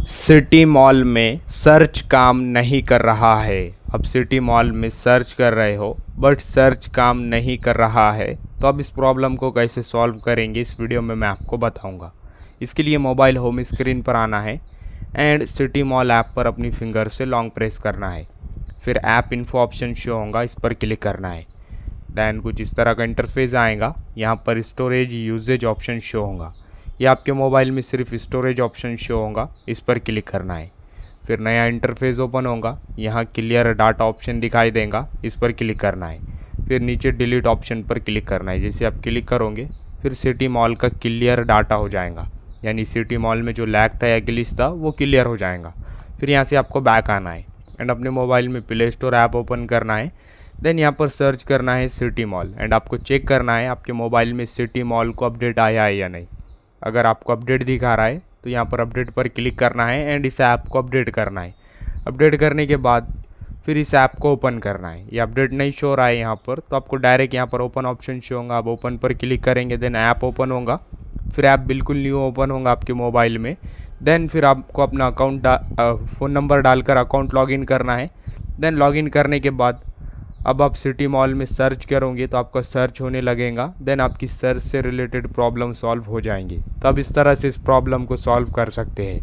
City mall में search काम नहीं कर रहा है। अब सिटी मॉल में सर्च कर रहे हो बट सर्च काम नहीं कर रहा है, तो अब इस प्रॉब्लम को कैसे सॉल्व करेंगे इस वीडियो में मैं आपको बताऊंगा। इसके लिए मोबाइल होम स्क्रीन पर आना है एंड सिटी मॉल ऐप पर अपनी फिंगर से लॉन्ग प्रेस करना है। फिर ऐप इन्फो ऑप्शन शो होगा, इस पर क्लिक करना है। दैन कुछ इस तरह का इंटरफेस आएगा। यहाँ पर स्टोरेज यूजेज ऑप्शन शो होगा। ये आपके मोबाइल में सिर्फ स्टोरेज ऑप्शन शो होगा, इस पर क्लिक करना है। फिर नया इंटरफेस ओपन होगा। यहाँ क्लियर डाटा ऑप्शन दिखाई देगा, इस पर क्लिक करना है। फिर नीचे डिलीट ऑप्शन पर क्लिक करना है। जैसे आप क्लिक करोगे फिर सिटी मॉल का क्लियर डाटा हो जाएगा, यानी सिटी मॉल में जो लैग था या ग्लिच था वो क्लियर हो जाएगा। फिर यहाँ से आपको बैक आना है एंड अपने मोबाइल में प्ले स्टोर ऐप ओपन करना है। देन यहाँ पर सर्च करना है सिटी मॉल एंड आपको चेक करना है आपके मोबाइल में सिटी मॉल को अपडेट आया है या नहीं। अगर आपको अपडेट दिखा रहा है तो यहाँ पर अपडेट पर क्लिक करना है एंड इस ऐप को अपडेट करना है। अपडेट करने के बाद फिर इस ऐप को ओपन करना है। ये अपडेट नहीं शो रहा है यहाँ पर, तो आपको डायरेक्ट यहाँ पर ओपन ऑप्शन शो होगा। आप ओपन पर क्लिक करेंगे, देन ऐप ओपन होगा। फिर ऐप बिल्कुल न्यू ओपन होगा आपके मोबाइल में। देन फिर आपको अपना अकाउंट फ़ोन नंबर डालकर अकाउंट लॉगिन करना है। देन लॉगिन करने के बाद अब आप सिटी मॉल में सर्च करोगे तो आपका सर्च होने लगेगा। देन आपकी सर्च से रिलेटेड प्रॉब्लम सॉल्व हो जाएंगी। तो अब इस तरह से इस प्रॉब्लम को सॉल्व कर सकते हैं।